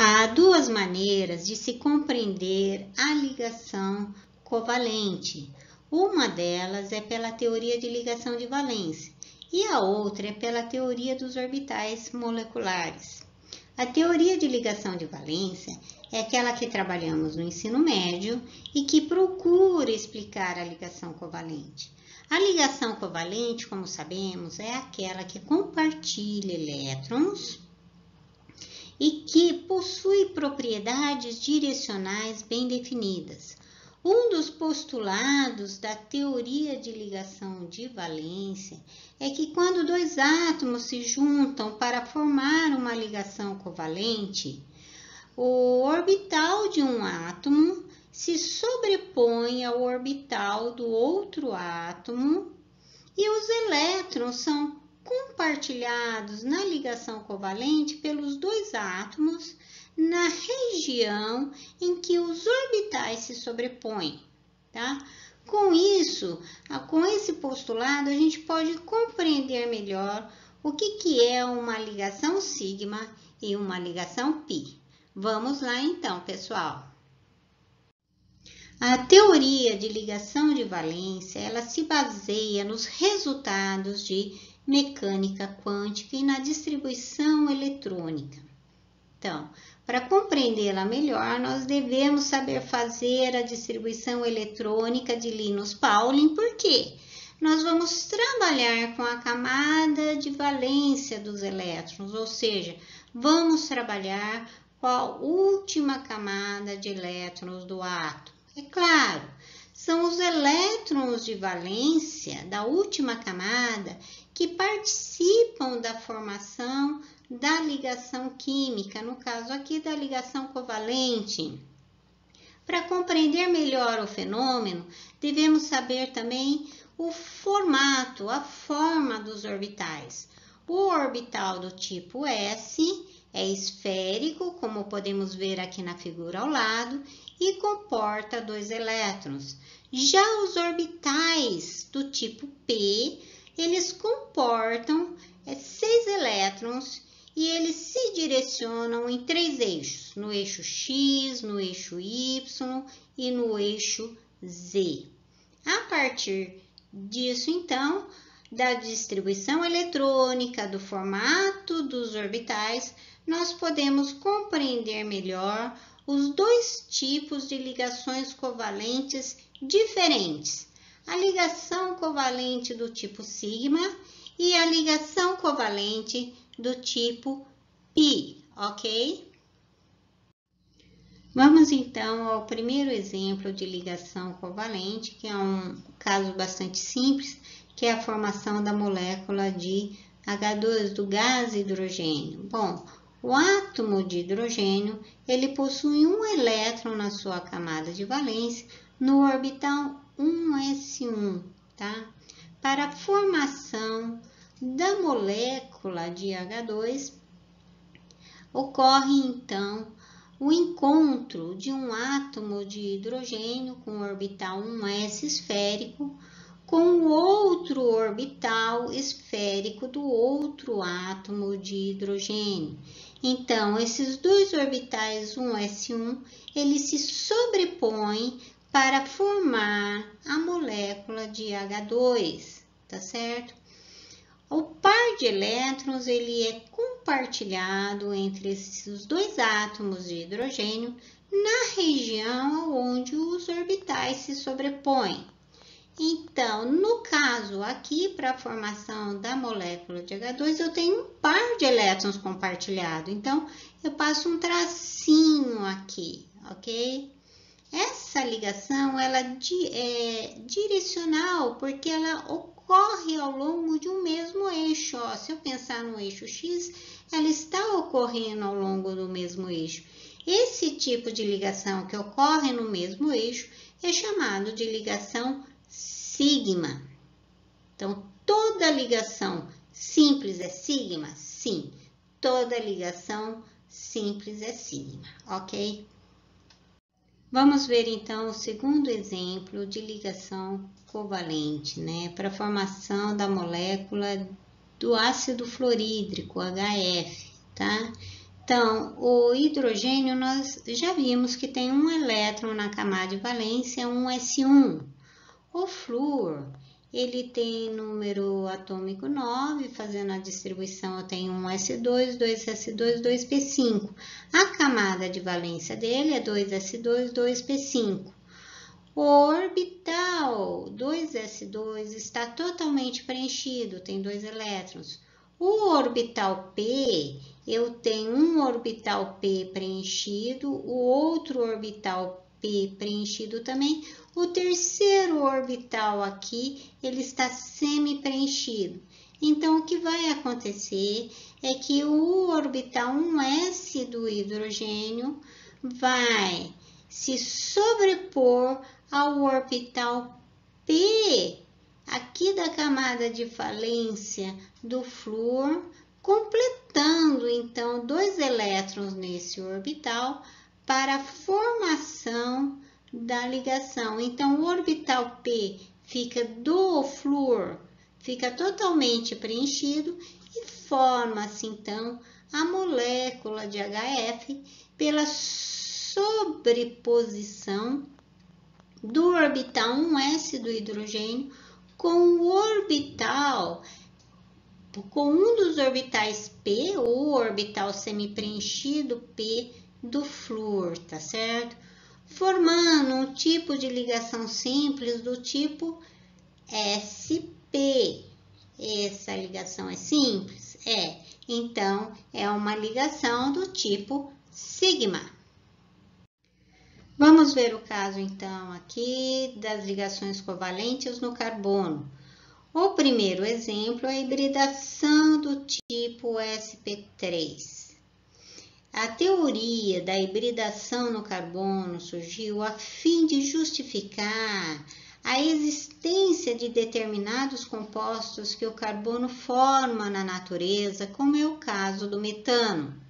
Há duas maneiras de se compreender a ligação covalente. Uma delas é pela teoria de ligação de valência e a outra é pela teoria dos orbitais moleculares. A teoria de ligação de valência é aquela que trabalhamos no ensino médio e que procura explicar a ligação covalente. A ligação covalente, como sabemos, é aquela que compartilha elétrons e que possui propriedades direcionais bem definidas. Um dos postulados da teoria de ligação de valência é que quando dois átomos se juntam para formar uma ligação covalente, o orbital de um átomo se sobrepõe ao orbital do outro átomo e os elétrons são compartilhados na ligação covalente pelos dois átomos na região em que os orbitais se sobrepõem, tá? Com isso, com esse postulado, a gente pode compreender melhor o que é uma ligação sigma e uma ligação pi. Vamos lá então, pessoal. A teoria de ligação de valência, ela se baseia nos resultados de mecânica quântica e na distribuição eletrônica. Então, para compreendê-la melhor, nós devemos saber fazer a distribuição eletrônica de Linus Pauling, porque nós vamos trabalhar com a camada de valência dos elétrons, ou seja, vamos trabalhar com a última camada de elétrons do átomo. É claro, são os elétrons de valência da última camada que participam da formação da ligação química, no caso aqui da ligação covalente. Para compreender melhor o fenômeno, devemos saber também o formato, a forma dos orbitais. O orbital do tipo S é esférico, como podemos ver aqui na figura ao lado, e comporta 2 elétrons. Já os orbitais do tipo P, eles comportam 6 elétrons e eles se direcionam em 3 eixos, no eixo X, no eixo Y e no eixo Z. A partir disso, então, da distribuição eletrônica, do formato dos orbitais, nós podemos compreender melhor os 2 tipos de ligações covalentes diferentes. A ligação covalente do tipo sigma e a ligação covalente do tipo pi, ok? Vamos então ao primeiro exemplo de ligação covalente, que é um caso bastante simples, que é a formação da molécula de H2, do gás hidrogênio. Bom, o átomo de hidrogênio, ele possui um elétron na sua camada de valência no orbital 1s1, tá? Para a formação da molécula de H2, ocorre então o encontro de um átomo de hidrogênio com o orbital 1s esférico com o outro orbital esférico do outro átomo de hidrogênio. Então, esses 2 orbitais 1s1, eles se sobrepõem para formar a molécula de H2, tá certo? O par de elétrons, ele é compartilhado entre esses 2 átomos de hidrogênio na região onde os orbitais se sobrepõem. Então, no caso aqui, para a formação da molécula de H2, eu tenho um par de elétrons compartilhado. Então, eu passo um tracinho aqui, ok? Essa ligação, ela é direcional, porque ela ocorre ao longo de um mesmo eixo. Ó, se eu pensar no eixo X, ela está ocorrendo ao longo do mesmo eixo. Esse tipo de ligação que ocorre no mesmo eixo é chamado de ligação sigma. Então, toda ligação simples é sigma? Sim, toda ligação simples é sigma, ok? Vamos ver então o segundo exemplo de ligação covalente, né? Para a formação da molécula do ácido fluorídrico, HF, tá? Então, o hidrogênio nós já vimos que tem um elétron na camada de valência, um S1. O flúor, ele tem número atômico 9, fazendo a distribuição eu tenho um S2, 2S2, 2P5. A camada de valência dele é 2S2, 2P5. O orbital 2S2 está totalmente preenchido, tem 2 elétrons. O orbital P, eu tenho um orbital P preenchido, o outro orbital P preenchido também. O terceiro orbital aqui, ele está semi-preenchido. Então, o que vai acontecer é que o orbital 1s do hidrogênio vai se sobrepor ao orbital P aqui da camada de valência do flúor, completando então 2 elétrons nesse orbital para a formação da ligação. Então, o orbital P fica do flúor, fica totalmente preenchido e forma-se então a molécula de HF pela sobreposição do orbital 1s do hidrogênio com o orbital, com um dos orbitais P, ou orbital semi-preenchido P do flúor, tá certo? Formando um tipo de ligação simples do tipo SP. Essa ligação é simples? É. Então, é uma ligação do tipo sigma. Vamos ver o caso, então, aqui das ligações covalentes no carbono. O primeiro exemplo é a hibridação do tipo sp3. A teoria da hibridação no carbono surgiu a fim de justificar a existência de determinados compostos que o carbono forma na natureza, como é o caso do metano.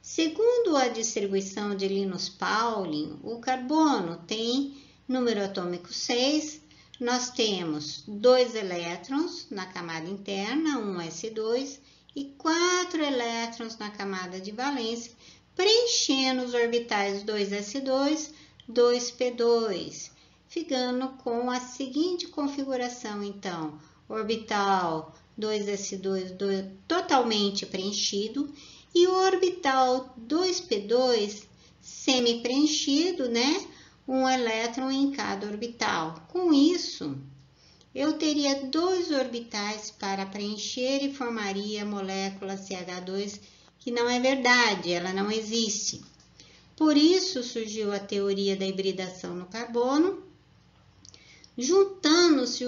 Segundo a distribuição de Linus Pauling, o carbono tem número atômico 6, nós temos 2 elétrons na camada interna, 1s2, e 4 elétrons na camada de valência, preenchendo os orbitais 2s2, 2p2, ficando com a seguinte configuração, então, orbital 2s2 totalmente preenchido, e o orbital 2p2 semi-preenchido, né? Um elétron em cada orbital. Com isso, eu teria 2 orbitais para preencher e formaria a molécula CH2, que não é verdade, ela não existe. Por isso surgiu a teoria da hibridação no carbono, juntando-se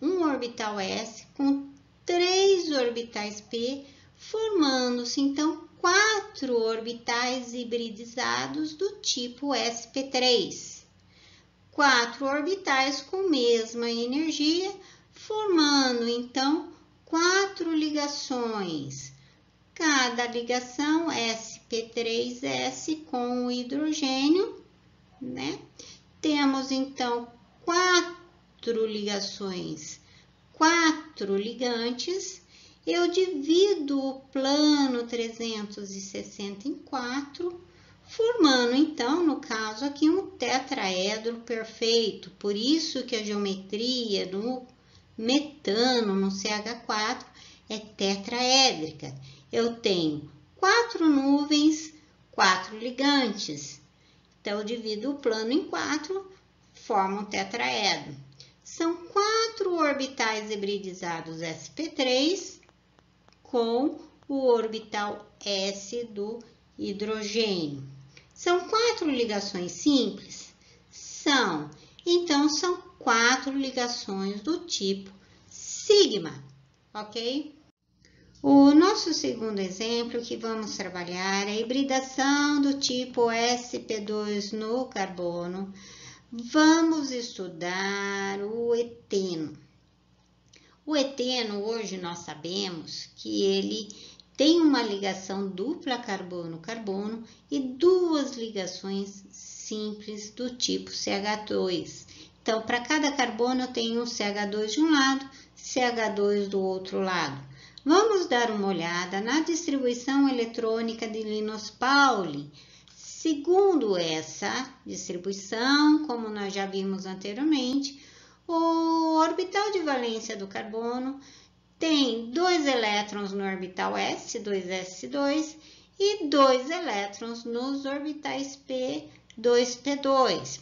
um orbital S com 3 orbitais P, formando-se então 4 orbitais hibridizados do tipo sp3. 4 orbitais com mesma energia, formando então 4 ligações. Cada ligação sp3s com o hidrogênio, né? Temos então 4 ligações, 4 ligantes. Eu divido o plano 360 em 4, formando então, no caso aqui, um tetraedro perfeito. Por isso que a geometria do metano, no CH4, é tetraédrica. Eu tenho 4 nuvens, 4 ligantes. Então, eu divido o plano em 4, forma um tetraedro. São 4 orbitais hibridizados sp3, com o orbital S do hidrogênio. São 4 ligações simples? São. Então, são 4 ligações do tipo sigma, ok? O nosso segundo exemplo que vamos trabalhar é a hibridação do tipo sp2 no carbono. Vamos estudar o eteno. O eteno, hoje nós sabemos que ele tem uma ligação dupla carbono-carbono e 2 ligações simples do tipo CH2. Então, para cada carbono eu tenho um CH2 de um lado, CH2 do outro lado. Vamos dar uma olhada na distribuição eletrônica de Linus Pauling. Segundo essa distribuição, como nós já vimos anteriormente, o orbital de valência do carbono tem 2 elétrons no orbital S, 2s2, e 2 elétrons nos orbitais P, 2p2.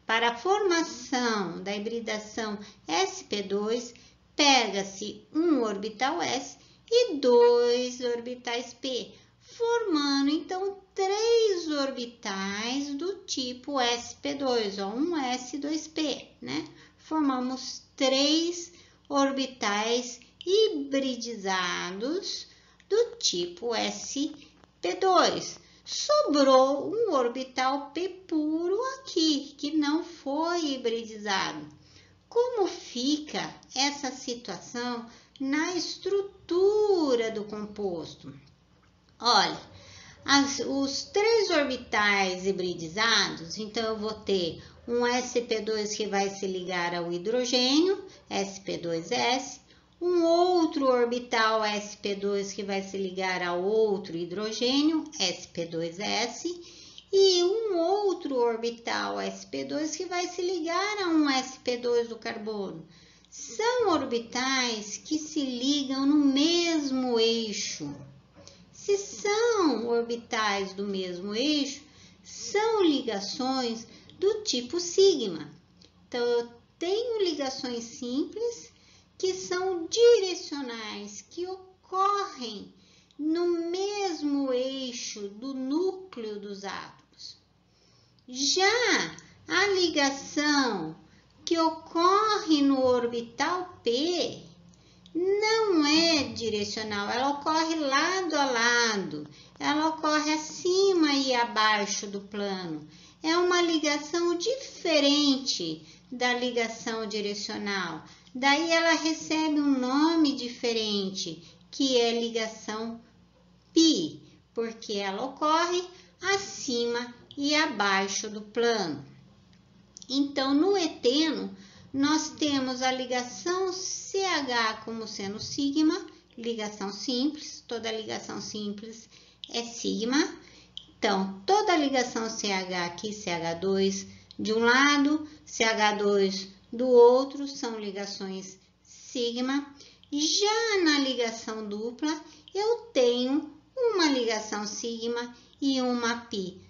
Para a formação da hibridação sp2, pega-se um orbital S e 2 orbitais P, formando então 3 orbitais do tipo sp2, ou um s2p, né? Formamos 3 orbitais hibridizados do tipo sp2. Sobrou um orbital P puro aqui, que não foi hibridizado. Como fica essa situação na estrutura do composto? Olha, os 3 orbitais hibridizados, então eu vou ter um sp2 que vai se ligar ao hidrogênio, sp2s, um outro orbital sp2 que vai se ligar a outro hidrogênio, sp2s, e um outro orbital sp2 que vai se ligar a um sp2 do carbono. São orbitais que se ligam no mesmo eixo. Se são orbitais do mesmo eixo, são ligações do tipo sigma. Então, eu tenho ligações simples que são direcionais, que ocorrem no mesmo eixo do núcleo dos átomos. Já a ligação que ocorre no orbital P não é direcional, ela ocorre lado a lado, ela ocorre acima e abaixo do plano. É uma ligação diferente da ligação direcional. Daí ela recebe um nome diferente, que é ligação pi, porque ela ocorre acima e abaixo do plano. Então, no eteno, nós temos a ligação CH como sendo sigma, ligação simples, toda ligação simples é sigma. Então, toda ligação CH aqui, CH2 de um lado, CH2 do outro, são ligações sigma. Já na ligação dupla, eu tenho uma ligação sigma e uma pi.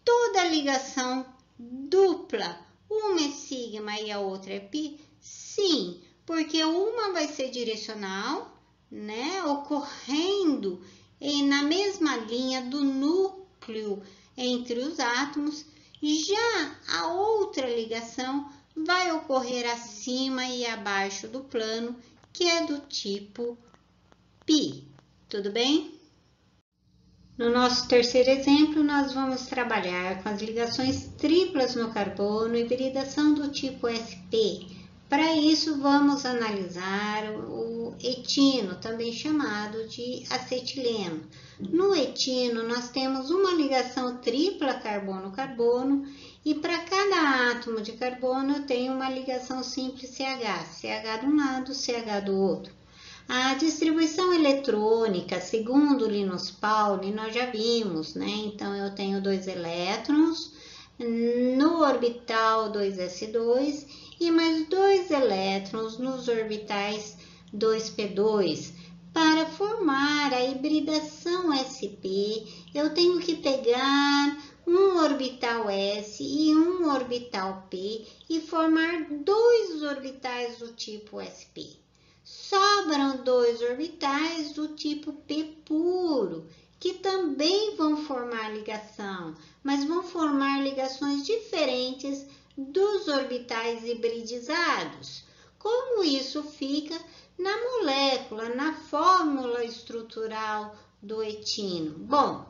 Toda ligação dupla, uma é sigma e a outra é pi? Sim, porque uma vai ser direcional, né, ocorrendo na mesma linha do núcleo entre os átomos. Já a outra ligação vai ocorrer acima e abaixo do plano, que é do tipo pi. Tudo bem? No nosso terceiro exemplo, nós vamos trabalhar com as ligações triplas no carbono e hibridação do tipo sp. Para isso, vamos analisar o etino, também chamado de acetileno. No etino, nós temos uma ligação tripla carbono-carbono e para cada átomo de carbono eu tenho uma ligação simples CH, CH de um lado, CH do outro. A distribuição eletrônica, segundo Linus Pauling, nós já vimos, né? Então, eu tenho 2 elétrons no orbital 2s2 e mais 2 elétrons nos orbitais 2p2. Para formar a hibridação sp, eu tenho que pegar um orbital s e um orbital p e formar 2 orbitais do tipo sp. Sobram 2 orbitais do tipo P puro, que também vão formar ligação, mas vão formar ligações diferentes dos orbitais hibridizados. Como isso fica na molécula, na fórmula estrutural do etino? Bom,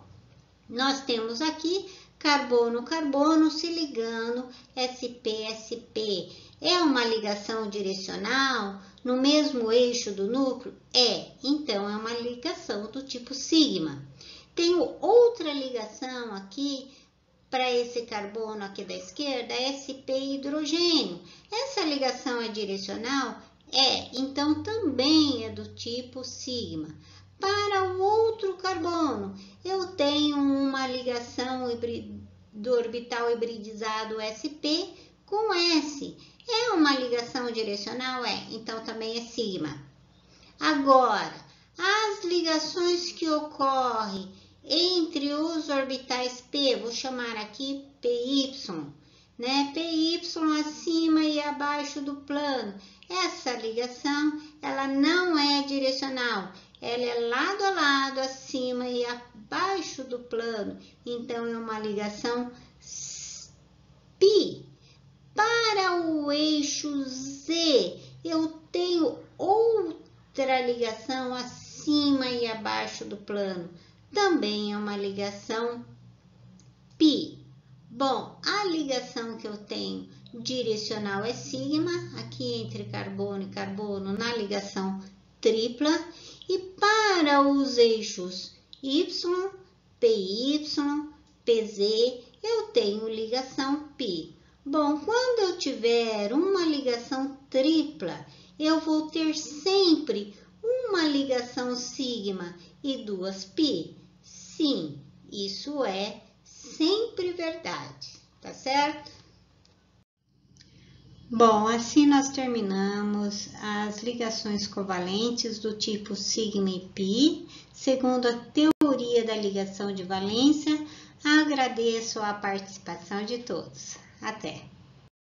nós temos aqui carbono-carbono se ligando sp-sp. É uma ligação direcional no mesmo eixo do núcleo? É, então é uma ligação do tipo sigma. Tenho outra ligação aqui para esse carbono aqui da esquerda, sp hidrogênio. Essa ligação é direcional? Então também é do tipo sigma. Para o outro carbono, eu tenho uma ligação do orbital hibridizado sp com S. É uma ligação direcional? Então também é sigma. Agora, as ligações que ocorrem entre os orbitais P, vou chamar aqui PY, né? PY acima e abaixo do plano. Essa ligação, ela não é direcional, ela é lado a lado, acima e abaixo do plano. Então, é uma ligação π. Para o eixo Z, eu tenho outra ligação acima e abaixo do plano. Também é uma ligação π. Bom, a ligação que eu tenho direcional é sigma, aqui entre carbono e carbono, na ligação tripla. E para os eixos Y, PY, PZ, eu tenho ligação π. Bom, quando eu tiver uma ligação tripla, eu vou ter sempre uma ligação sigma e duas π. Sim, isso é sempre verdade, tá certo? Bom, assim nós terminamos as ligações covalentes do tipo sigma e π, segundo a teoria da ligação de valência. Agradeço a participação de todos. Até!